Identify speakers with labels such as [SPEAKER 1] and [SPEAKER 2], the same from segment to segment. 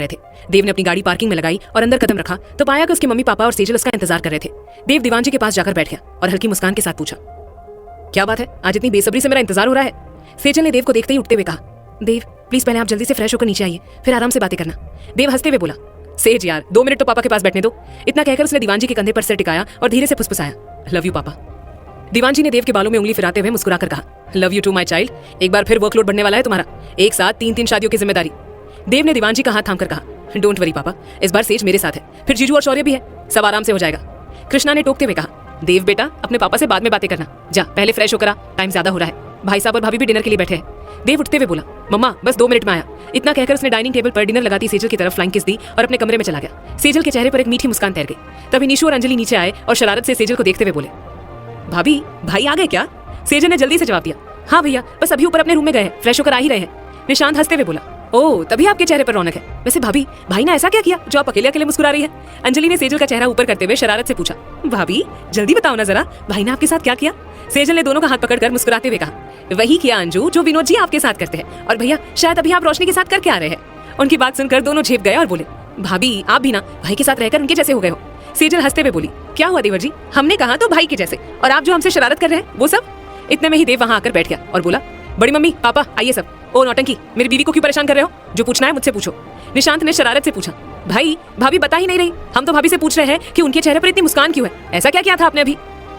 [SPEAKER 1] रहे थे। देव ने अपनी गाड़ी पार्किंग में लगाई और अंदर कदम रखा तो पाया कि उसके मम्मी पापा और सेजल उसका इंतजार कर रहे थे। देव दीवान जी के पास जाकर बैठ गया और हल्की मुस्कान के साथ पूछा, क्या बात है, आज इतनी बेसब्री से मेरा इंतजार हो रहा है? सेजल ने देव को देखते ही उठते हुए कहा, देव प्लीज पहले आप जल्दी से फ्रेश होकर नीचे आइए, फिर आराम से बातें करना। देव हंसते हुए बोला, सेज यार 2 मिनट तो पापा के पास बैठने दो। इतना कहकर उसने दीवान जी के कंधे पर सिर टिकाया और धीरे से फुसफुसाया, लव यू पापा। दीवान जी ने देव के बालों में उंगली फिराते हुए मुस्कुराकर कहा, love you too my child. एक बार फिर वर्कलोड बढ़ने वाला है तुम्हारा, एक साथ 3-3 शादियों की जिम्मेदारी। देव ने दीवान जी का हाथ थामकर कहा, डोंट वरी पापा, इस बार सेज मेरे साथ है, फिर जीजू और शौर्य भी है, सब आराम से हो जाएगा। कृष्णा ने टोकते हुए कहा, देव बेटा अपने पापा से बाद में बातें करना, जा पहले फ्रेश होकर आ, टाइम ज्यादा हो रहा है। भाई साहब और भाभी भी डिनर के लिए बैठे हैं। देव उठते हुए बोला, मम्मा बस 2 मिनट में आया। इतना कहकर उसने डाइनिंग टेबल पर डिनर लगाती सेजल की तरफ फ्लाइंग किस दी और अपने कमरे में चला गया। सेजल के चेहरे पर एक मीठी मुस्कान तैर गई। तभी निशु और अंजलि नीचे आए और शरारत से सेजल को देखते हुए बोले, भाभी भाई आ गए क्या? सेजल ने जल्दी से जवाब दिया, हाँ भैया बस अभी ऊपर अपने रूम में गए हैं, फ्रेश होकर आ ही रहे हैं। निशांत हंसते हुए बोला, ओह तभी आपके चेहरे पर रौनक है। वैसे भाभी भाई ने ऐसा क्या किया जो आप अकेले अकेले मुस्कुरा रही है? अंजलि ने सेजल का चेहरा ऊपर करते हुए शरारत से पूछा, भाभी जल्दी बताओ ना जरा, भाई ने आपके साथ क्या किया? सेजल ने दोनों का हाथ पकड़कर मुस्कुराते हुए कहा, वही किया अंजू जो विनोद जी आपके साथ करते हैं, और भैया शायद अभी आप रोशनी के साथ करके आ रहे हैं। उनकी बात सुनकर दोनों झेप गए और बोले, भाभी आप भी ना भाई के साथ रहकर उनके जैसे हो गए हो। सेजल हंसते हुए बोली, क्या हुआ देवर जी, हमने कहा तो भाई के जैसे, और आप जो हमसे शरारत कर रहे हैं वो सब। इतने में ही देव वहां आकर बैठ गया और बोला, बड़ी मम्मी पापा आइए सब। ओ नौटंकी, मेरी बीवी को क्यों परेशान कर रहे हो? जो पूछना है मुझसे पूछो। निशांत ने शरारत से पूछा, भाई भाभी बता ही नहीं रही, हम तो भाभी से पूछ रहे हैं कि उनके चेहरे पर इतनी मुस्कान क्यों है, ऐसा क्या किया था आपने अभी?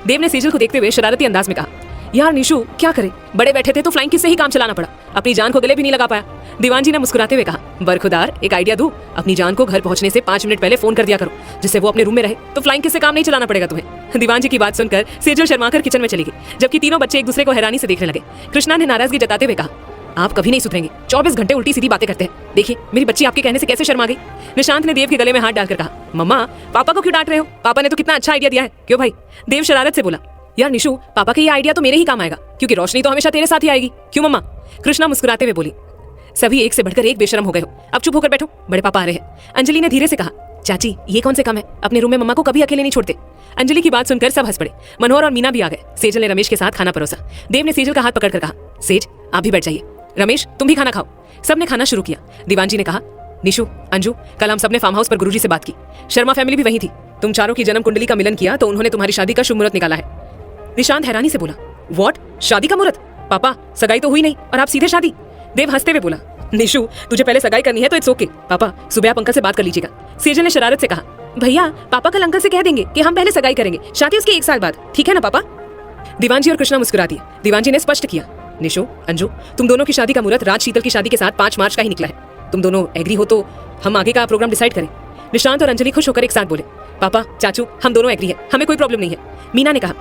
[SPEAKER 1] देव ने सेजल को देखते हुए शरारती अंदाज में कहा, यार निशु क्या करे, बड़े बैठे थे तो फ्लाइंग किस से ही काम चलाना पड़ा, अपनी जान को गले भी नहीं लगा पाया। दीवान जी ने मुस्कुराते हुए कहा, बरखुदार एक आइडिया दूं, अपनी जान को घर पहुंचने से 5 मिनट पहले फोन कर दिया करो, जिससे वो अपने रूम में रहे, तो फ्लाइंग किस से काम नहीं चलाना पड़ेगा तुम्हें। दीवान जी की बात सुनकर सेजल शर्माकर किचन में चली गई, जबकि तीनों बच्चे एक दूसरे को हैरानी से देखने लगे। कृष्णा ने नाराजगी जताते हुए कहा, आप कभी नहीं सुधरेंगे, 24 घंटे उल्टी सीधी बातें करते हैं। देखिए मेरी बच्ची आपके कहने से कैसे शर्मा गई। निशांत ने देव के गले में हाथ डालकर कहा, मम्मा पापा को क्यों डांट रहे हो, पापा ने तो कितना अच्छा आइडिया दिया है। क्यों भाई? देव शरारत से बोला, यार निशु पापा का ये आइडिया तो मेरे ही काम आएगा, क्योंकि रोशनी तो हमेशा तेरे साथ ही आएगी। क्यों मम्मा? कृष्णा मुस्कुराते हुए बोली, सभी एक से बढ़कर एक बेशरम हो गए हो, अब चुप होकर बैठो, बड़े पापा आ रहे हैं। अंजलि ने धीरे से कहा, चाची ये कौन से काम है, अपने रूम में मम्मा को कभी अकेले नहीं छोड़ते। अंजलि की बात सुनकर सब हंस पड़े। मनोहर और मीना भी आ गए। सेजल ने रमेश के साथ खाना परोसा। देव ने सेजल का हाथ पकड़कर कहा, सेज आप भी बैठ जाइए, रमेश तुम भी खाना खाओ। सबने खाना शुरू किया। दीवान जी ने कहा, निशु अंजू कल हम सबने फार्म हाउस पर गुरुजी से बात की, शर्मा फैमिली भी वही थी, तुम चारों की जन्म कुंडली का मिलन किया तो उन्होंने तुम्हारी शादी का शुभ मुहूर्त निकाला है। निशांत हैरानी से बोला, व्हाट, शादी का मुहूर्त? पापा सगाई तो हुई नहीं और आप सीधे शादी? देव हंसते हुए बोला, निशु तुझे पहले सगाई करनी है तो इट्स ओके, पापा सुबह आप अंकल से बात कर लीजिएगा। सेजल ने शरारत से कहा, भैया पापा कल अंकल से कह देंगे कि हम पहले सगाई करेंगे, शादी उसके 1 साल बाद, ठीक है ना पापा? दीवान जी और कृष्णा मुस्कुरा दिए। दीवान जी ने स्पष्ट किया, निशु अंजू तुम दोनों की शादी का मुहूर्त राज शीतल की शादी के साथ 5 मार्च का ही निकला है, तुम दोनों एग्री हो तो हम आगे का प्रोग्राम डिसाइड करें। निशांत और अंजलि खुश होकर एक साथ बोले, पापा चाचू हम दोनों एग्री है, हमें कोई प्रॉब्लम नहीं है। मीना ने कहा,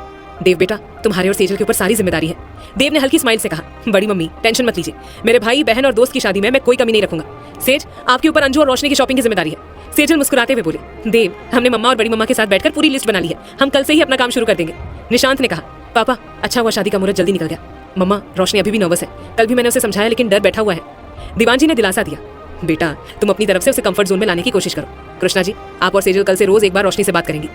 [SPEAKER 1] देव बेटा तुम्हारे और सेजल के ऊपर सारी जिम्मेदारी है। देव ने हल्की स्माइल से कहा, बड़ी मम्मी टेंशन मत लीजिए, मेरे भाई बहन और दोस्त की शादी में मैं कोई कमी नहीं रखूंगा। सेज आपके ऊपर अंजू और रोशनी की शॉपिंग की जिम्मेदारी है। सेजल मुस्कुराते हुए बोले, देव हमने मम्मा और बड़ी मम्मा के साथ बैठकर पूरी लिस्ट बना ली है, हम कल से ही अपना काम शुरू कर देंगे। निशांत ने कहा, पापा अच्छा हुआ शादी का मुहूर्त जल्दी निकल गया, मम्मा रोशनी अभी भी नर्वस है, कल भी मैंने उसे समझाया लेकिन डर बैठा हुआ है। दीवान जी ने दिलासा दिया, बेटा तुम अपनी तरफ से उसे कंफर्ट जोन में लाने की कोशिश करो। कृष्णा जी आप और सेजल कल से रोज एक बार रोशनी से बात करेंगी।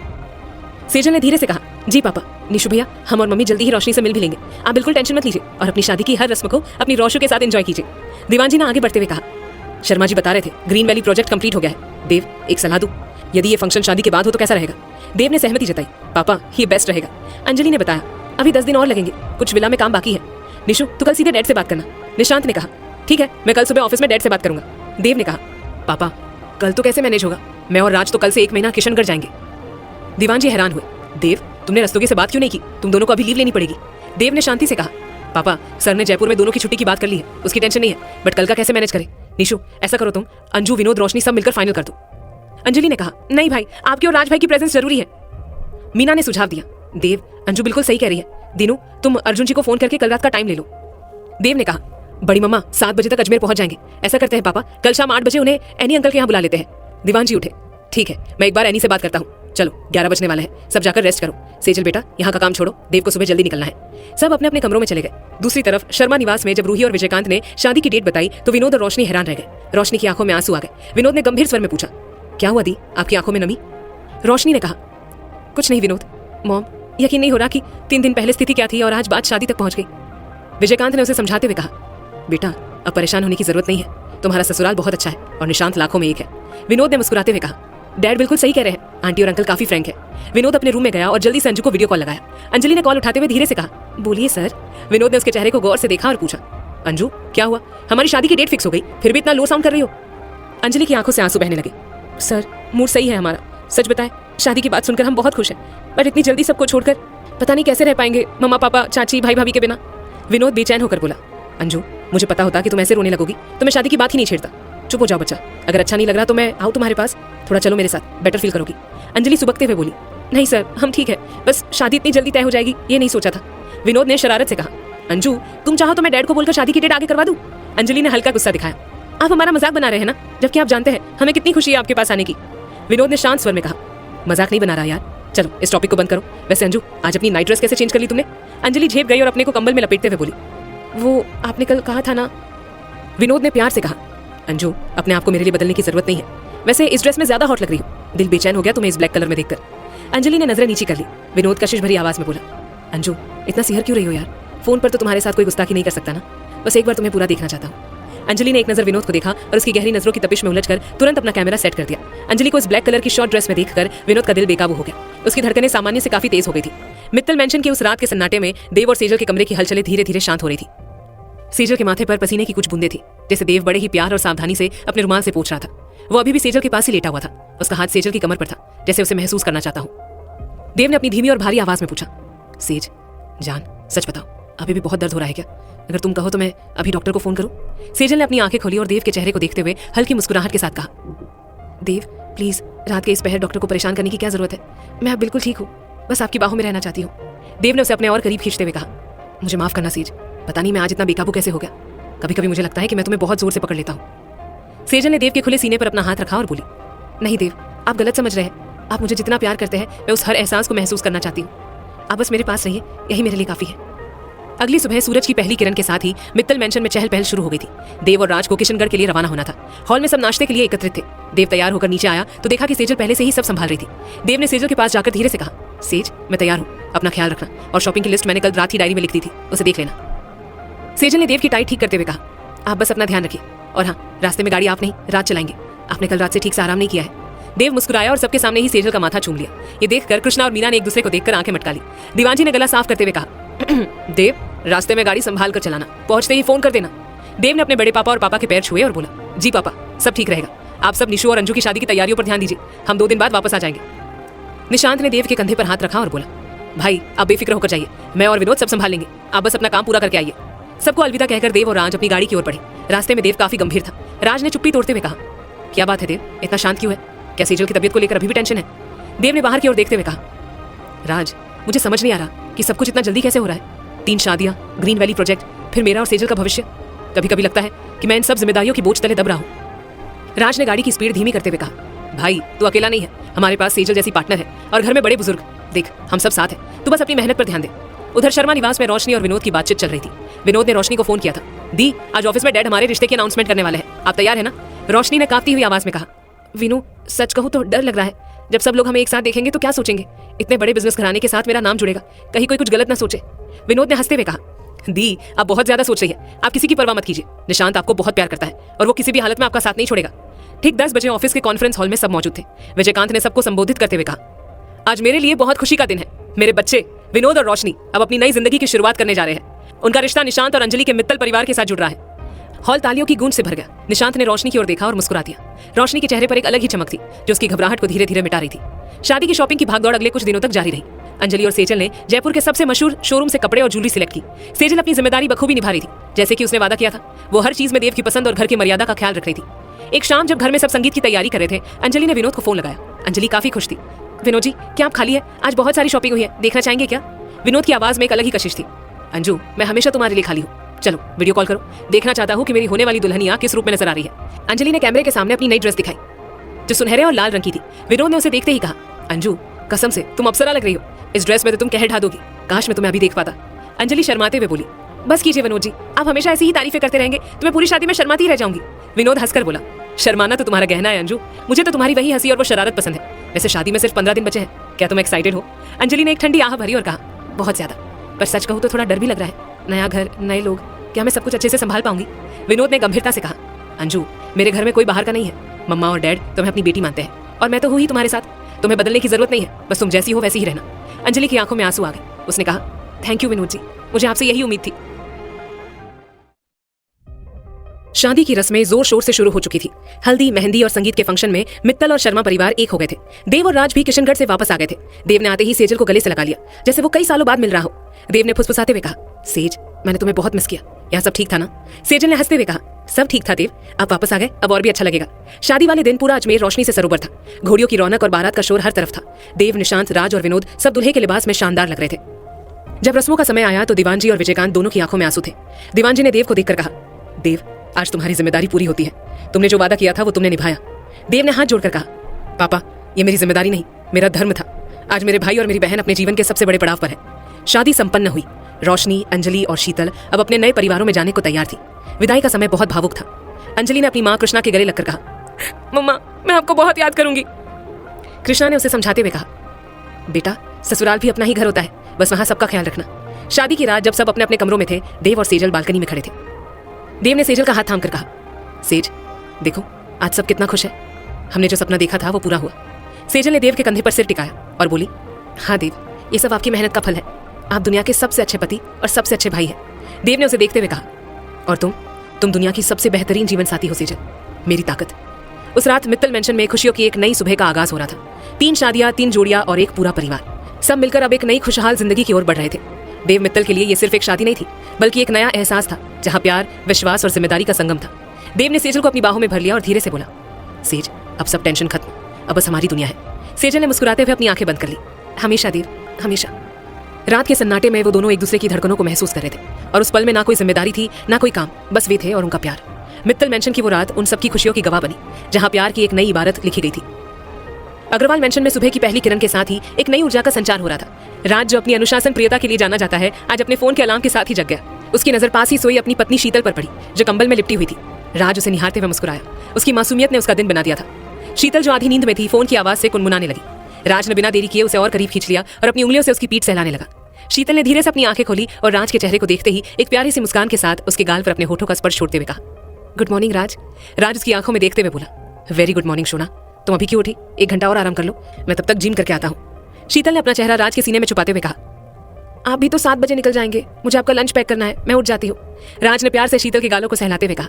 [SPEAKER 1] सेजल ने धीरे से कहा, जी पापा। निशु भैया हम और मम्मी जल्दी ही रोशनी से मिल भी लेंगे, आप बिल्कुल टेंशन मत लीजिए और अपनी शादी की हर रस्म को अपनी रोशू के साथ एंजॉय कीजिए। दीवान जी ने आगे बढ़ते हुए कहा, शर्मा जी बता रहे थे ग्रीन वैली प्रोजेक्ट कंप्लीट हो गया है, देव एक सलाह दूं, यदि ये फंक्शन शादी के बाद हो तो कैसा रहेगा? देव ने सहमति जताई, पापा ये बेस्ट रहेगा। अंजलि ने बताया, अभी 10 दिन और लगेंगे, कुछ विला में काम बाकी है। निशु तू कल सीधे डैड से बात करना। निशांत ने कहा, ठीक है मैं कल सुबह ऑफिस में डैड से बात करूंगा। देव ने कहा, पापा कल तो कैसे मैनेज होगा, मैं और राज तो कल से 1 महीना किशनगढ़ जाएंगे। दीवान जी हैरान हुए, देव तुमने रस्तोगी से बात क्यों नहीं की, तुम दोनों को अभी लीव लेनी पड़ेगी। देव ने शांति से कहा, पापा सर ने जयपुर में दोनों की छुट्टी की बात कर ली है, उसकी टेंशन नहीं है, बट कल का कैसे मैनेज करें। निशु ऐसा करो तुम अंजू विनोद रोशनी सब मिलकर फाइनल कर दो। अंजलि ने कहा, नहीं भाई आपकी और राज भाई की प्रेजेंस जरूरी है। मीना ने सुझाव दिया, देव अंजू बिल्कुल सही कह रही है, दीनू तुम अर्जुन जी को फोन करके कल रात का टाइम ले लो। देव ने कहा, बड़ी मम्मा 7 बजे तक अजमेर पहुंच जाएंगे, ऐसा करते हैं पापा कल शाम 8 बजे उन्हें एनी अंकल के यहाँ बुला लेते हैं। दीवान जी उठे, ठीक है मैं एक बार एनी से बात करता हूँ, चलो 11 बजने वाले हैं, सब जाकर रेस्ट करो। सेजल बेटा यहाँ का काम छोड़ो, देव को सुबह जल्दी निकलना है। सब अपने अपने कमरों में चले गए। दूसरी तरफ शर्मा निवास में जब रूही और विजयकांत ने शादी की डेट बताई तो विनोद और रोशनी हैरान रह गए। रोशनी की आंखों में आंसू आ गए। विनोद ने गंभीर स्वर में पूछा, क्या हुआ दी, आपकी आंखों में नमी? रोशनी ने कहा, कुछ नहीं विनोद, मॉम यकीन नहीं हो रहा कि 3 दिन पहले स्थिति क्या थी और आज बात शादी तक पहुंच गई। विजयकांत ने उसे समझाते हुए कहा, बेटा अब परेशान होने की जरूरत नहीं है, तुम्हारा ससुराल बहुत अच्छा है और निशांत लाखों में एक है। विनोद ने मुस्कुराते हुए कहा। डैड बिल्कुल सही कह रहे हैं, आंटी और अंकल काफी फ्रैंक है। विनोद अपने रूम में गया और जल्दी से अंजू को वीडियो कॉल लगाया। अंजलि ने कॉल उठाते हुए धीरे से कहा, बोलिए सर। विनोद ने उसके चेहरे को गौर से देखा और पूछा, अंजू क्या हुआ? हमारी शादी की डेट फिक्स हो गई, फिर भी इतना लो साउंड कर रही हो? अंजलि की आंखों से आंसू बहने लगे। सर मूड सही है हमारा, सच बताएं शादी की बात सुनकर हम बहुत खुश हैं, पर इतनी जल्दी सबको छोड़कर पता नहीं कैसे रह पाएंगे मम्मा पापा चाची भाई भाभी के बिना। विनोद बेचैन होकर बोला, अंजू मुझे पता होता कि तुम ऐसे रोने लगोगी तो मैं शादी की बात ही नहीं छेड़ता। चुप हो जाओ बच्चा, अगर अच्छा नहीं लग रहा तो मैं आऊँ तुम्हारे पास, थोड़ा चलो मेरे साथ, बेटर फील करोगी। अंजलि सुबकते हुए बोली, नहीं सर हम ठीक है, बस शादी इतनी जल्दी तय हो जाएगी ये नहीं सोचा था। विनोद ने शरारत से कहा, अंजू तुम चाहो तो मैं डैड को बोलकर शादी की डेट आगे करवा दूं। अंजलि ने हल्का गुस्सा दिखाया, आप हमारा मजाक बना रहे हैं ना, जबकि आप जानते हैं हमें कितनी खुशी है आपके पास आने की। विनोद ने शांत स्वर में कहा, मजाक नहीं बना रहा यार, चलो इस टॉपिक को बंद करो। वैसे अंजू आज अपनी नाइट ड्रेस कैसे चेंज कर ली तुमने? अंजलि झेप गई और अपने को कंबल में लपेटते हुए बोली, वो आपने कल कहा था ना। विनोद ने प्यार से कहा, अंजू अपने आप को मेरे लिए बदलने की जरूरत नहीं है, वैसे इस ड्रेस में ज्यादा हॉट लग रही हो, दिल बेचैन हो गया तुम्हें इस ब्लैक कलर में देखकर। अंजलि ने नजरें नीची कर ली। विनोद कशिश भरी आवाज में बोला, अंजू इतना सिहर क्यों रही हो यार, फोन पर तो तुम्हारे साथ कोई गुस्ताखी नहीं कर सकता ना, बस एक बार तुम्हें पूरा देखना चाहता हूँ। अंजलि ने एक नजर विनोद को देखा और उसकी गहरी नजरों की तपिश में उलझकर तुरंत अपना कैमरा सेट कर दिया। अंजलि को इस ब्लैक कलर की शॉर्ट ड्रेस में देखकर विनोद का दिल बेकाबू हो गया। उसकी धड़कनें सामान्य से काफी तेज हो गई थी। मित्तल मेंशन के उस रात के सन्नाटे में देव और सेजल के कमरे की हलचलें धीरे धीरे शांत हो रही थी। सेजल के माथे पर पसीने की कुछ बूंदें थी, जैसे देव बड़े ही प्यार और सावधानी से अपने रुमाल से पोंछ रहा था। वो अभी भी सेजल के पास ही लेटा हुआ था, उसका हाथ सेजल की कमर पर था, जैसे उसे महसूस करना चाहता हूँ। देव ने अपनी धीमी और भारी आवाज में पूछा, सेज जान सच बताओ अभी भी बहुत दर्द हो रहा है क्या? अगर तुम कहो तो मैं अभी डॉक्टर को फोन करूं? सेजल ने अपनी आंखें खोली और देव के चेहरे को देखते हुए हल्की मुस्कुराहट के साथ कहा, देव प्लीज रात के इस पहर डॉक्टर को परेशान करने की क्या जरूरत है, मैं अब बिल्कुल ठीक हूँ, बस आपकी बाहों में रहना चाहती हूँ। देव ने उसे अपने और करीब खींचते हुए कहा, मुझे माफ करना सेज, पता नहीं मैं आज इतना बेकाबू कैसे हो गया, कभी कभी मुझे लगता है कि मैं तुम्हें बहुत जोर से पकड़ लेता हूँ। सेजल ने देव के खुले सीने पर अपना हाथ रखा और बोली, नहीं देव आप गलत समझ रहे हैं, आप मुझे जितना प्यार करते हैं मैं उस हर एहसास को महसूस करना चाहती हूँ, आप बस मेरे पास रहिए, यही मेरे लिए काफी है। अगली सुबह सूरज की पहली किरण के साथ ही मित्तल मेंशन में चहल पहल शुरू हो गई थी। देव और राज को किशनगढ़ के लिए रवाना होना था। हॉल में सब नाश्ते के लिए एकत्रित थे। देव तैयार होकर नीचे आया तो देखा कि सेजल पहले से ही सब संभाल रही थी। देव ने सेजल के पास जाकर धीरे से कहा, सेज मैं तैयार हूँ, अपना ख्याल रखना, और शॉपिंग की लिस्ट मैंने कल रात ही डायरी में लिख दी थी, उसे देख लेना। सेजल ने देव की टाई ठीक करते हुए कहा, आप बस अपना ध्यान रखिए, और हाँ रास्ते में गाड़ी आप नहीं रात चलाएंगे, आपने कल रात से ठीक से आराम नहीं किया है। देव मुस्कुराया और सबके सामने ही सेजल का माथा चूम लिया। ये देखकर कृष्णा और मीना ने एक दूसरे को देखकर आंखें मटका ली। दीवानजी ने गला साफ करते हुए कहा, देव रास्ते में गाड़ी संभाल कर चलाना, पहुंचते ही फोन कर देना। देव ने अपने बड़े पापा और पापा के पैर छुए और बोला, जी पापा सब ठीक रहेगा, आप सब निशु और अंजू की शादी की तैयारियों पर ध्यान दीजिए, हम 2 दिन बाद वापस आ जाएंगे। निशांत ने देव के कंधे पर हाथ रखा और बोला, भाई आप बेफिक्र होकर जाइए, मैं और विनोद सब संभाल लेंगे, आप बस अपना काम पूरा करके आइए। सबको अलविदा कहकर देव और राज अपनी गाड़ी की ओर बढ़े। रास्ते में देव काफी गंभीर था। राज ने चुप्पी तोड़ते हुए कहा, क्या बात है देव, इतना शांत क्यों है, क्या सेजल की तबीयत को लेकर अभी भी टेंशन है? देव ने बाहर की ओर देखते हुए कहा, राज मुझे समझ नहीं आ रहा कि सब कुछ इतना जल्दी कैसे हो रहा है, 3 शादियां, ग्रीन वैली प्रोजेक्ट, फिर मेरा और सेजल का भविष्य, कभी कभी लगता है कि मैं इन सब जिम्मेदारियों की बोझ तले दब रहा हूँ। राज ने गाड़ी की स्पीड धीमी करते हुए कहा, भाई तू अकेला नहीं है, हमारे पास सेजल जैसी पार्टनर है और घर में बड़े बुजुर्ग, देख हम सब साथ हैं, तू बस अपनी मेहनत पर ध्यान दे। उधर शर्मा निवास में रोशनी और विनोद की बातचीत चल रही थी। विनोद ने रोशनी को फोन किया था, दी आज ऑफिस में डैड हमारे रिश्ते की अनाउंसमेंट करने वाले हैं, आप तैयार है ना? रोशनी ने कांपती हुई आवाज में कहा, विनू सच कहूँ तो डर लग रहा है, जब सब लोग हमें एक साथ देखेंगे तो क्या सोचेंगे, इतने बड़े बिजनेस घराने के साथ मेरा नाम जुड़ेगा, कहीं कोई कुछ गलत ना सोचे। विनोद ने हंसते हुए कहा, दी आप बहुत ज्यादा सोच रही है, आप किसी की परवाह मत कीजिए, निशांत आपको बहुत प्यार करता है और वो किसी भी हालत में आपका साथ नहीं छोड़ेगा। ठीक 10 बजे ऑफिस के कॉन्फ्रेंस हॉल में सब मौजूद थे। विजयकांत ने सबको संबोधित करते हुए कहा, आज मेरे लिए बहुत खुशी का दिन है, मेरे बच्चे विनोद और रोशनी अब अपनी नई जिंदगी की शुरुआत करने जा रहे हैं। उनका रिश्ता निशांत और अंजलि के मित्तल परिवार के साथ जुड़ रहा है। हॉल तालियों की गूंज से भर गया। निशांत ने रोशनी की ओर देखा और मुस्कुरा दिया। रोशनी के चेहरे पर एक अलग ही चमक थी जो उसकी घबराहट को धीरे धीरे मिटा रही थी। शादी की शॉपिंग की भागदौड़ अगले कुछ दिनों तक जारी रही। अंजलि और सेजल ने जयपुर के सबसे मशहूर शोरूम से कपड़े और ज्वेलरी सिलेक्ट की। सेजल अपनी जिम्मेदारी बखूबी निभा रही थी, जैसे कि उसने वादा किया था। वो हर चीज में देव की पसंद और घर की मर्यादा का ख्याल रख रही थी। एक शाम जब घर में सब संगीत की तैयारी कर रहे थे, अंजलि ने विनोद को फोन लगाया। अंजलि काफी खुश थी। विनोद जी क्या आप खाली है? आज बहुत सारी शॉपिंग हुई है, देखना चाहेंगे क्या? विनोद की आवाज में एक अलग ही कशिश थी। अंजू मैं हमेशा तुम्हारे लिए खाली हूँ, चलो वीडियो कॉल करो, देखना चाहता हूँ कि मेरी होने वाली दुल्हनिया किस रूप में नजर आ रही है। अंजलि ने कैमरे के सामने अपनी नई ड्रेस दिखाई जो सुनहरे और लाल रंग की थी। विनोद ने उसे देखते ही कहा, अंजू कसम से तुम अप्सरा लग रही हो, इस ड्रेस में तो तुम कहर ढा दोगी, काश मैं तुम्हें अभी देख पाता। अंजलि शर्माते हुए बोली, बस कीजिए विनोद जी, आप हमेशा ऐसी ही तारीफें करते रहेंगे तो मैं पूरी शादी में शर्माती रह जाऊंगी। विनोद हंसकर बोला, शर्माना तो तुम्हारा गहना है अंजू, मुझे तो तुम्हारी वही हंसी और वो शरारत पसंद है। वैसे शादी में सिर्फ 15 दिन बचे हैं, क्या तुम एक्साइटेड हो? अंजलि ने एक ठंडी आह भरी और कहा, बहुत ज्यादा, पर सच कहूँ तो थोड़ा डर भी लग रहा है। नया घर, नए लोग, क्या मैं सब कुछ अच्छे से संभाल पाऊंगी? विनोद ने गंभीरता से कहा, अंजू, मेरे घर में कोई बाहर का नहीं है। मम्मा और डैड तुम्हें अपनी बेटी मानते हैं और मैं तो हूँ ही तुम्हारे साथ। तुम्हें बदलने की जरूरत नहीं है, बस तुम जैसी हो वैसी ही रहना। अंजलि की आंखों में आंसू आ गए। उसने कहा, थैंक यू विनोद जी, मुझे आपसे यही उम्मीद थी। शादी की रस्में जोर शोर से शुरू हो चुकी थी। हल्दी, मेहंदी और संगीत के फंक्शन में मित्तल और शर्मा परिवार एक हो गए थे। देव और राज भी किशनगढ़ से वापस आ गए थे। देव ने आते ही सेजल को गले से लगा लिया, जैसे वो कई सालों बाद मिल रहा हो। देव ने फुसफुसाते हुए कहा, सेज, मैंने तुम्हें बहुत मिस किया। यहाँ सब ठीक था ना? सेजल ने हंसते हुए कहा, सब ठीक था देव, आप वापस आ गए, अब और भी अच्छा लगेगा। शादी वाले दिन पूरा अजमेर रोशनी से सरोवर था। घोड़ियों की रौनक और बारात का शोर हर तरफ था। देव, निशांत, राज और विनोद सब दुल्हे के लिबास में शानदार लग रहे थे। जब रस्मों का समय आया तो दीवान जी और विजयकांत दोनों की आंखों में आंसू थे। दीवान जी ने देव को देखकर कहा, देव, आज तुम्हारी जिम्मेदारी पूरी होती है। तुमने जो वादा किया था वो तुमने निभाया। देव ने हाथ जोड़कर कहा, पापा, ये मेरी जिम्मेदारी नहीं, मेरा धर्म था। आज मेरे भाई और मेरी बहन अपने जीवन के सबसे बड़े पड़ाव पर है। शादी संपन्न हुई। रोशनी, अंजलि और शीतल अब अपने नए परिवारों में जाने को तैयार थी। विदाई का समय बहुत भावुक था। अंजलि ने अपनी माँ कृष्णा के गले लगकर कहा, मम्मा, मैं आपको बहुत याद करूंगी। कृष्णा ने उसे समझाते हुए कहा, बेटा, ससुराल भी अपना ही घर होता है, बस वहां सबका ख्याल रखना। शादी की रात जब सब अपने अपने कमरों में थे, देव और सेजल बालकनी में खड़े थे। देव ने सेजल का हाथ थामकर कहा, सेज, देखो आज सब कितना खुश है। हमने जो सपना देखा था वो पूरा हुआ। सेजल ने देव के कंधे पर सिर टिकाया और बोली, हाँ देव, ये सब आपकी मेहनत का फल है। आप दुनिया के सबसे अच्छे पति और सबसे अच्छे भाई हैं। देव ने उसे देखते हुए कहा, और तुम दुनिया की सबसे बेहतरीन जीवन साथी हो सेजल, मेरी ताकत। उस रात मित्तल मेंशन में खुशियों की एक नई सुबह का आगाज हो रहा था। 3 शादियां, 3 जोड़ियां और एक पूरा परिवार, सब मिलकर अब एक नई खुशहाल जिंदगी की ओर बढ़ रहे थे। देव मित्तल के लिए ये सिर्फ एक शादी नहीं थी, बल्कि एक नया एहसास था, जहां प्यार, विश्वास और जिम्मेदारी का संगम था। देव ने सेजल को अपनी बाहों में भर लिया और धीरे से बोला, सेज, अब सब टेंशन खत्म, अब बस हमारी दुनिया है। सेजल ने मुस्कुराते हुए अपनी आंखें बंद कर ली। हमेशा देव, हमेशा। रात के सन्नाटे में वो दोनों एक दूसरे की धड़कनों को महसूस कर रहे थे, और उस पल में ना कोई जिम्मेदारी थी, ना कोई काम, बस वे थे और उनका प्यार। मित्तल मेंशन की वो रात उन सबकी खुशियों की गवाह बनी, जहां प्यार की एक नई इबारत लिखी गई थी। अग्रवाल मेंशन में सुबह की पहली किरण के साथ ही एक नई ऊर्जा का संचार हो रहा था। राज, जो अपनी अनुशासन प्रियता के लिए जाना जाता है, आज अपने फोन के अलार्म के साथ ही जग गया। उसकी नजर पास ही सोई अपनी पत्नी शीतल पर पड़ी, जो कंबल में लिपटी हुई थी। राज उसे निहारते हुए मुस्कुराया। उसकी मासूमियत ने उसका दिन बना दिया था। शीतल, जो आधी नींद में थी, फोन की आवाज से कुनमुनाने लगी। राज ने बिना देरी किए उसे और करीब खींच लिया और अपनी उंगलियों से उसकी पीठ सहलाने लगा। शीतल ने धीरे से अपनी आंखें खोली और राज के चेहरे को देखते ही एक प्यारी सी मुस्कान के साथ उसके गाल पर अपने होठों का स्पर्श छोड़ते हुए कहा, गुड मॉर्निंग राज। राज उसकी आंखों में देखते हुए बोला, वेरी गुड मॉर्निंग सोना, तुम अभी क्यों उठी? 1 घंटा और आराम कर लो, मैं तब तक जिम करके आता हूँ। शीतल ने अपना चेहरा राज के सीने में छुपाते हुए कहा, आप भी तो 7 बजे निकल जाएंगे, मुझे आपका लंच पैक करना है, मैं उठ जाती हूँ। राज ने प्यार से शीतल के गालों को सहलाते हुए कहा,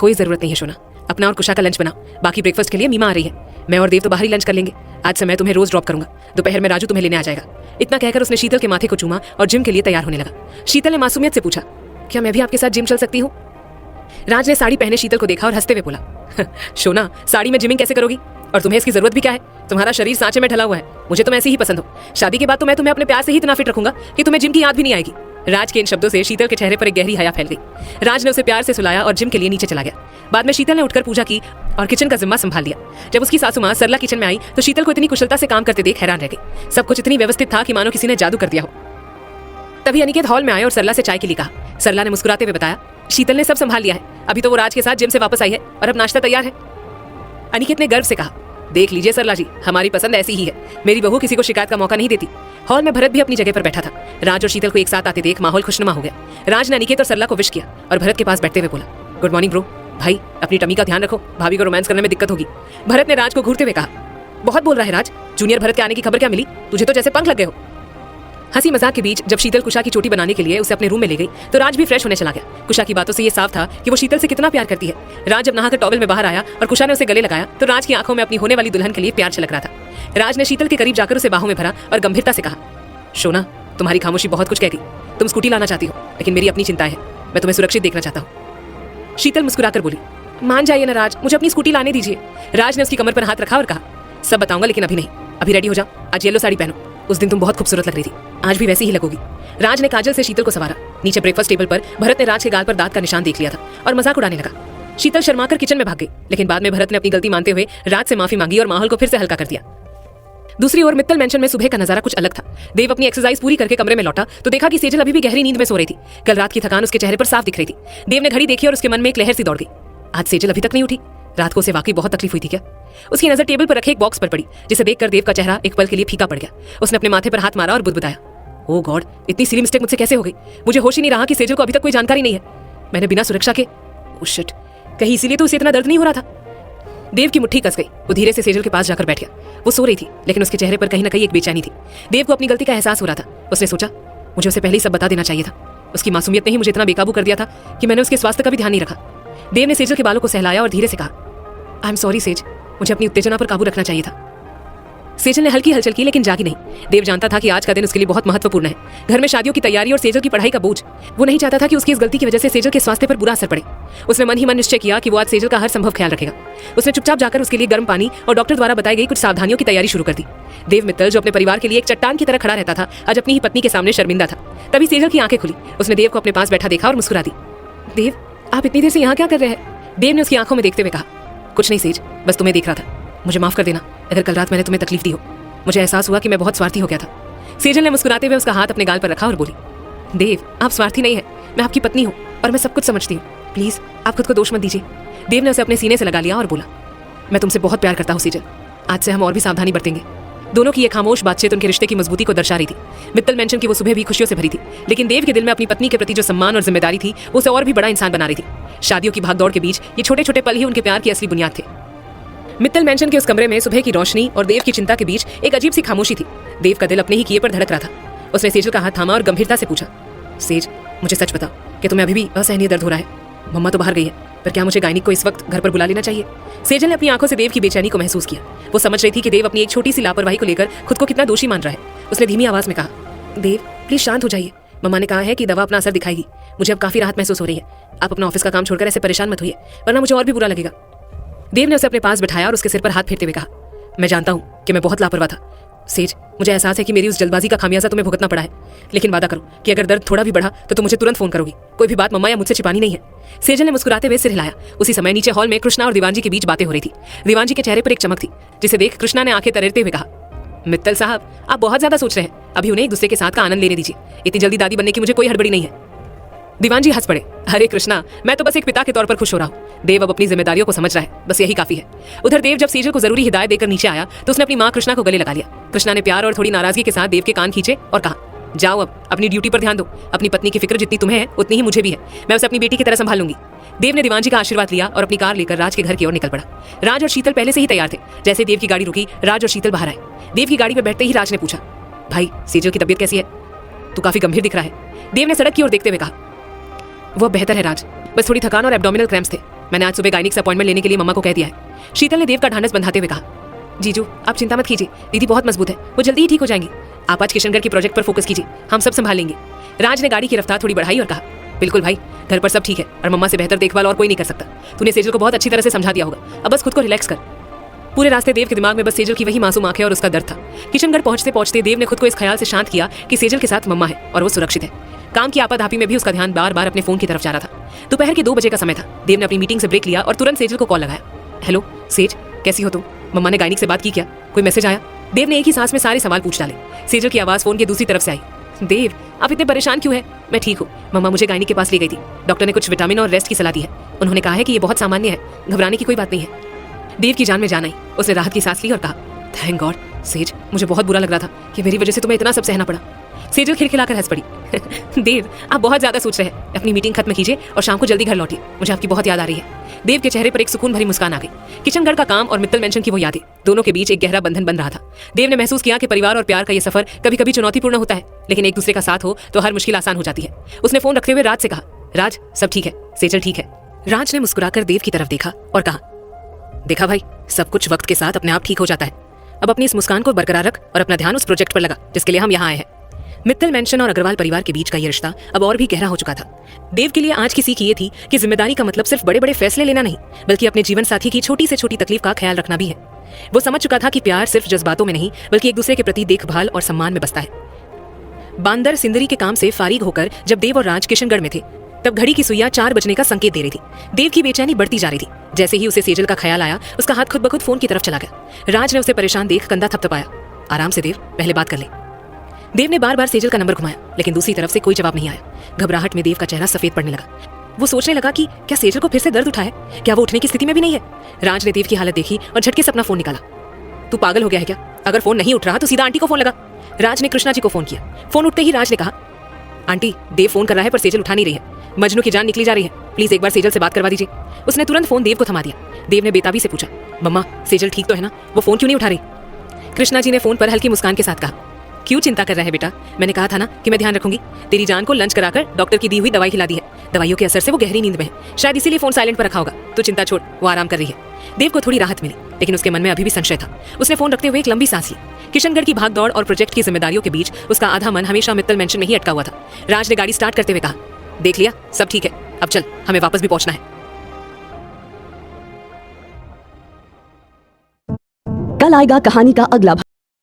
[SPEAKER 1] कोई जरूरत नहीं है सोना, अपना और कुशा का लंच बनाओ, बाकी ब्रेकफास्ट के लिए मीमा आ रही है, मैं और देव तो बाहर ही लंच कर लेंगे। आज से मैं तुम्हें रोज ड्रॉप करूंगा, दोपहर में राजू तुम्हें लेने आ जाएगा। इतना कहकर उसने शीतल के माथे को चूमा और जिम के लिए तैयार होने लगा। शीतल ने मासूमियत से पूछा, क्या मैं भी आपके साथ जिम चल सकती हूँ? राज ने साड़ी पहने शीतल को देखा और हंसते हुए बोला, सोना, साड़ी में जिमिंग कैसे करोगी? और तुम्हें इसकी जरूरत भी क्या है? तुम्हारा शरीर सांचे में ढला हुआ है, मुझे तुम ऐसे ही पसंद हो। शादी के बाद तो मैं तुम्हें अपने प्यार से ही इतना फिट रखूंगा कि तुम्हें जिम की याद भी नहीं आएगी। राज के इन शब्दों से शीतल के चेहरे पर एक गहरी हया फैल गई। राज ने उसे प्यार से सुलाया और जिम के लिए नीचे चला गया। बाद में शीतल ने उठकर पूजा की और किचन का जिम्मा संभाल लिया। जब उसकी सासू मां सरला किचन में आई तो शीतल को इतनी कुशलता से काम करते देख हैरान रह गई। सब कुछ इतनी व्यवस्थित था कि मानो किसी ने जादू कर दिया हो। तभी अनिकेत हॉल में आए और सरला से चाय के लिए कहा। सरला ने मुस्कुराते हुए बताया, शीतल ने सब संभाल लिया है, अभी तो वो राज के साथ जिम से वापस आई है और अब नाश्ता तैयार है। अनिकेत ने गर्व से कहा, देख लीजिए सरला जी, हमारी पसंद ऐसी ही है, मेरी बहू किसी को शिकायत का मौका नहीं देती। हॉल में भरत भी अपनी जगह पर बैठा था। राज और शीतल को एक साथ आते देख माहौल खुशनुमा हो गया। राज ने अनिकेत और सरला को विश किया और भरत के पास बैठते हुए बोला, गुड मॉर्निंग ब्रो। भाई, अपनी टमी का ध्यान रखो, भाभी को रोमांस करने में दिक्कत होगी। भरत ने राज को घूरते हुए कहा, बहुत बोल रहा है राज, जूनियर भरत के आने की खबर क्या मिली? तुझे तो जैसे पंख लग गए हो। हंसी मजाक के बीच जब शीतल कुशा की चोटी बनाने के लिए उसे अपने रूम में ले गई तो राज भी फ्रेश होने चला गया। कुशा की बातों से ये साफ था कि वो शीतल से कितना प्यार करती है। राज जब नहाकर टॉवेल में बाहर आया और कुशा ने उसे गले लगाया तो राज की आंखों में अपनी होने वाली दुल्हन के लिए प्यार छलक रहा था। राज ने शीतल के करीब जाकर उसे बाहों में भरा और गंभीरता से कहा, सोना, तुम्हारी खामोशी बहुत कुछ कहती। तुम स्कूटी लाना चाहती हो, लेकिन मेरी अपनी चिंताएं हैं, मैं तुम्हें सुरक्षित देखना चाहता हूँ। शीतल मुस्कुराकर बोली, मान जाइए ना राज, मुझे अपनी स्कूटी लाने दीजिए। राज ने उसकी कमर पर हाथ रखा और कहा, सब बताऊंगा लेकिन अभी नहीं, अभी रेडी हो जाओ, आज येलो साड़ी पहनो, उस दिन तुम बहुत खूबसूरत लग रही थी, आज भी वैसी ही लगोगी। राज ने काजल से शीतल को सवारा। नीचे ब्रेकफास्ट टेबल पर भरत ने राज के गाल पर दांत का निशान देख लिया था और मजाक उड़ाने लगा। शीतल शर्माकर किचन में भाग गई, लेकिन बाद में भरत ने अपनी गलती मानते हुए राज से माफी मांगी और माहौल को फिर से हल्का कर दिया। दूसरी ओर मित्तल मेंशन में सुबह का नजारा कुछ अलग था। देव अपनी एक्सरसाइज पूरी करके कमरे में लौटा तो देखा कि सेजल अभी भी गहरी नींद में सो रही थी। कल रात की थकान उसके चेहरे पर साफ दिख रही थी। देव ने घड़ी देखी और उसके मन में एक लहर सी दौड़ गई, आज सेजल अभी तक नहीं उठी, रात को उसे वाकई बहुत तकलीफ हुई थी क्या? उसकी नजर टेबल पर रखे एक बॉक्स पर पड़ी, जिसे देखकर देव का चेहरा एक पल के लिए फीका पड़ गया। उसने अपने माथे पर हाथ मारा और बुदबुदाया, ओ गॉड, इतनी सिली मिस्टेक मुझसे कैसे हो गई? मुझे होश ही नहीं रहा कि सेजल को अभी तक कोई जानकारी नहीं है। मैंने बिना सुरक्षा के, ओह शिट, कहीं इसीलिए तो उसे इतना दर्द नहीं हो रहा था। देव की मुट्ठी कस गई। वो धीरे से सेजल के पास जाकर बैठ गया। वो सो रही थी, लेकिन उसके चेहरे पर कहीं ना कहीं एक बेचैनी थी। देव को अपनी गलती का एहसास हो रहा था। उसने सोचा, मुझे उसे पहले ही सब बता देना चाहिए था। उसकी मासूमियत ने ही मुझे इतना बेकाबू कर दिया था कि मैंने उसके स्वास्थ्य का भी ध्यान नहीं रखा। देव ने सेजल के बालों को सहलाया और धीरे से कहा, आई एम सॉरी सेज, मुझे अपनी उत्तेजना पर काबू रखना चाहिए था। सेजल ने हल्की हलचल की, लेकिन जागी नहीं। देव जानता था कि आज का दिन उसके लिए बहुत महत्वपूर्ण है। घर में शादियों की तैयारी और सेजल की पढ़ाई का बोझ। वो नहीं चाहता था कि उसकी इस गलती की वजह से सेजल के स्वास्थ्य पर बुरा असर पड़े। उसने मन ही मन निश्चय किया कि वो आज सेजल का हर संभव ख्याल रखेगा। उसने चुपचाप जाकर उसके लिए गर्म पानी और डॉक्टर द्वारा बताई गई कुछ सावधानियों की तैयारी शुरू कर दी। देव मित्तल, जो अपने परिवार के लिए एक चट्टान की तरह खड़ा रहता था, आज अपनी ही पत्नी के सामने शर्मिंदा था। तभी सेजल की आंखें खुली। उसने देव को अपने पास बैठा देखा और मुस्कुरा दी। देव, आप इतनी देर से यहाँ क्या कर रहे हैं? देव ने उसकी आंखों में देखते हुए कहा, कुछ नहीं सेज, बस तुम्हें देख रहा था। मुझे माफ कर देना अगर कल रात मैंने तुम्हें तकलीफ दी हो। मुझे एहसास हुआ कि मैं बहुत स्वार्थी हो गया था। सेजल ने मुस्कुराते हुए उसका हाथ अपने गाल पर रखा और बोली, देव, आप स्वार्थी नहीं है, मैं आपकी पत्नी हूँ और मैं सब कुछ समझती हूँ। प्लीज आप खुद को दोष मत दीजिए। देव ने उसे अपने सीने से लगा लिया और बोला, मैं तुमसे बहुत प्यार करता हूँ सेजल। आज से हम और भी सावधानी बरतेंगे। दोनों की ये खामोश बातचीत उनके रिश्ते की मजबूती को दर्शा रही थी। मित्तल मेंशन की वो सुबह भी खुशियों से भरी थी, लेकिन देव के दिल में अपनी पत्नी के प्रति जो सम्मान और जिम्मेदारी थी, वो उसे और भी बड़ा इंसान बना रही थी। शादियों की भागदौड़ के बीच ये छोटे छोटे पल ही उनके प्यार की असली बुनियाद थे। मित्तल मेंशन के उस कमरे में सुबह की रोशनी और देव की चिंता के बीच एक अजीब सी खामोशी थी। देव का दिल अपने ही किए पर धड़क रहा था। उसने सेजल का हाथ थामा और गंभीरता से पूछा, सेज, मुझे सच बताओ कि तुम्हें अभी भी असहनीय दर्द हो रहा है? मम्मा तो बाहर गई है, पर क्या मुझे गायनिक को इस वक्त घर पर बुला लेना चाहिए? सेजल ने अपनी आंखों से देव की बेचैनी को महसूस किया। वो समझ रही थी कि देव अपनी एक छोटी सी लापरवाही को लेकर खुद को कितना दोषी मान रहा है। उसने धीमी आवाज में कहा, देव प्लीज शांत हो जाइए। मम्मा ने कहा है कि दवा अपना असर दिखाएगी। मुझे अब काफी राहत महसूस हो रही है। आप अपना ऑफिस का काम छोड़कर ऐसे परेशान मत होइए, वरना मुझे और भी बुरा लगेगा। देव ने उसे अपने पास बिठाया और उसके सिर पर हाथ फेरते हुए कहा, मैं जानता हूँ कि मैं बहुत लापरवाह था सेज। मुझे एहसास है कि मेरी उस जल्दबाजी का खामियाजा तुम्हें भुगतना पड़ा है, लेकिन वादा करो कि अगर दर्द थोड़ा भी बढ़ा तो तुम मुझे तुरंत फोन करोगी। कोई भी बात मम्मा या मुझसे छिपानी नहीं है। सेजल ने मुस्कुराते हुए सिर हिलाया। उसी समय नीचे हॉल में कृष्णा और दीवान जी के बीच बातें हो रही थी। दीवान जी के चेहरे पर एक चमक थी, जिसे देख कृष्णा ने आंखें तरेरते हुए कहा, मित्तल साहब, आप बहुत ज्यादा सोच रहे हैं। अभी उन्हें एक दूसरे के साथ का आनंद लेने दीजिए। इतनी जल्दी दादी बनने की मुझे कोई हड़बड़ी नहीं है। दीवान जी हंस पड़े। अरे कृष्णा, मैं तो बस एक पिता के तौर पर खुश हो रहा हूँ। देव अब अपनी जिम्मेदारियों को समझ रहा है, बस यही काफी है। उधर देव जब सेजल को जरूरी हिदायत देकर नीचे आया तो उसने अपनी माँ कृष्णा को गले लगा लिया। कृष्णा ने प्यार और थोड़ी नाराजगी के साथ देव के कान खींचे और कहा, जाओ अब अपनी ड्यूटी पर ध्यान दो। अपनी पत्नी की फिक्र जितनी तुम्हें है उतनी ही मुझे भी है। मैं उसे अपनी बेटी की तरह संभाल लूंगी। देव ने दीवान जी का आशीर्वाद लिया और अपनी कार लेकर राज के घर की ओर निकल पड़ा। राज और शीतल पहले से ही तैयार थे। जैसे देव की गाड़ी रुकी, राज और शीतल बाहर आए। देव की गाड़ी में बैठते ही राज ने पूछा, भाई सेजल की तबीयत कैसी है? तू काफी गंभीर दिख रहा है। देव ने सड़क की ओर देखते हुए कहा, वो बेहतर है राज, बस थोड़ी थकान और एब्डोमिनल क्रैम्प्स थे। मैंने आज सुबह गायनिक से अपॉइंटमेंट लेने के लिए मम्मा को कह दिया है। शीतल ने देव का ढांढस बंधाते हुए कहा, जीजू आप चिंता मत कीजिए, दीदी बहुत मजबूत है, वो जल्दी ही ठीक हो जाएंगी। आप आज किशनगढ़ के प्रोजेक्ट पर फोकस कीजिए, हम सब संभाल लेंगे। राज ने गाड़ी की रफ्तार थोड़ी बढ़ाई और कहा, बिल्कुल भाई, घर पर सब ठीक है और मम्मा से बेहतर देखभाल और कोई नहीं कर सकता। तूने सेजल को बहुत अच्छी तरह से समझा दिया होगा, अब बस खुद को रिलैक्स कर। पूरे रास्ते देव के दिमाग में बस सेजल की वही मासूम आंखें और उसका दर्द था। किशनगढ़ पहुंचते पहुंचते देव ने खुद को इस ख्याल से शांत किया कि सेजल के साथ मम्मा है और वो सुरक्षित है। काम की आपाधापी में भी उसका ध्यान बार बार अपने फोन की तरफ जा रहा था। दोपहर के 2 बजे का समय था। देव ने अपनी मीटिंग से ब्रेक लिया और तुरंत सेजल को कॉल लगाया। हेलो सेज, कैसी हो तुम? मम्मा ने गायनिक से बात की क्या? कोई मैसेज आया? देव ने एक ही सांस में सारे सवाल पूछ डाले। सेजल की आवाज फोन की दूसरी तरफ से आई, देव आप इतने परेशान क्यों है? मैं ठीक हूँ, मम्मा मुझे गायनिक के पास ले गई थी। डॉक्टर ने कुछ विटामिन और रेस्ट की सलाह दी है। उन्होंने कहा है कि ये बहुत सामान्य है, घबराने की कोई बात नहीं है। देव की जान में जान आई। उसने राहत की सांस ली और कहा, थैंक गॉड सेज, मुझे बहुत बुरा लग रहा था कि मेरी वजह से तुम्हें इतना सब सहना पड़ा। सेजल खिलखिलाकर हंस पड़ी। देव आप बहुत ज्यादा सोच रहे हैं, अपनी मीटिंग खत्म कीजिए और शाम को जल्दी घर लौटिए, मुझे आपकी बहुत याद आ रही है। देव के चेहरे पर एक सुकून भरी मुस्कान आ गई। किशनगढ़ का काम और मित्तल मेंशन की वो यादें, दोनों के बीच एक गहरा बंधन बन रहा था। देव ने महसूस किया कि परिवार और प्यार का ये सफर कभी कभी चुनौतीपूर्ण होता है, लेकिन एक दूसरे का साथ हो तो हर मुश्किल आसान हो जाती है। उसने फोन रखते हुए राज से कहा, राज सब ठीक है, सेजल ठीक है। राज ने मुस्कुराकर देव की तरफ देखा और कहा, देखा भाई, सब कुछ वक्त के साथ अपने आप ठीक हो जाता है। अब अपनी इस मुस्कान को बरकरार रख और अपना ध्यान उस प्रोजेक्ट पर लगा जिसके लिए हम यहाँ आए हैं। मित्तल मेंशन और अग्रवाल परिवार के बीच का ये रिश्ता अब और भी गहरा हो चुका था। देव के लिए आज की सीख ये थी कि जिम्मेदारी का मतलब सिर्फ बड़े बड़े फैसले लेना नहीं, बल्कि अपने जीवन साथी की छोटी से छोटी तकलीफ का ख्याल रखना भी है। वो समझ चुका था कि प्यार सिर्फ जज्बातों में नहीं, बल्कि एक दूसरे के प्रति देखभाल और सम्मान में बसता है। बांदर सिंदरी के काम से फारिग होकर जब देव और राज किशनगढ़ में थे, तब घड़ी की सुइयां 4 बजने का संकेत दे रही थी। देव की बेचैनी बढ़ती जा रही थी। जैसे ही उसे सेजल का ख्याल आया, उसका हाथ खुद ब खुद फोन की तरफ चला गया। राज ने उसे परेशान देख कंधा थपथपाया। आराम से देव, पहले बात कर ले। देव ने बार बार सेजल का नंबर घुमाया, लेकिन दूसरी तरफ से कोई जवाब नहीं आया। घबराहट में देव का चेहरा सफेद पड़ने लगा। वो सोचने लगा कि क्या सेजल को फिर से दर्द उठा है? क्या वो उठने की स्थिति में भी नहीं है? राज ने देव की हालत देखी और झटके से अपना फोन निकाला। तू पागल हो गया है क्या? अगर फोन नहीं उठ रहा तो सीधा आंटी को फोन लगा। राज ने कृष्णा जी को फोन किया। फोन उठते ही राज ने कहा, आंटी देव फोन कर रहा है पर सेजल उठा नहीं रही है। मजनू की जान निकली जा रही है, प्लीज एक बार सेजल से बात करवा दीजिए। उसने तुरंत फोन देव को थमा दिया। देव ने बेताबी से पूछा, मम्मा सेजल ठीक तो है ना, वो फोन क्यों नहीं उठा रही? कृष्णा जी ने फोन पर हल्की मुस्कान के साथ कहा, क्यों चिंता कर रहे हैं बेटा, मैंने कहा था ना कि मैं ध्यान रखूंगी। तेरी जान को लंच कराकर डॉक्टर की दी हुई दवाई खिला दी है। दवाइयों के असर से वो गहरी नींद में है, शायद इसीलिए फोन साइलेंट पर रखा होगा। तो चिंता छोड़, वो आराम कर रही है। देव को थोड़ी राहत मिली, लेकिन उसके मन में अभी भी संशय था। उसने फोन रखते हुए एक लंबी सांस ली। किशनगढ़ की भागदौड़ और प्रोजेक्ट की जिम्मेदारियों के बीच उसका आधा मन हमेशा मित्तल मेंशन में ही अटका हुआ था। राज ने गाड़ी स्टार्ट करते हुए कहा, देख लिया, सब ठीक है, अब चल, हमें वापस भी पहुंचना है।
[SPEAKER 2] कल आएगा कहानी का अगला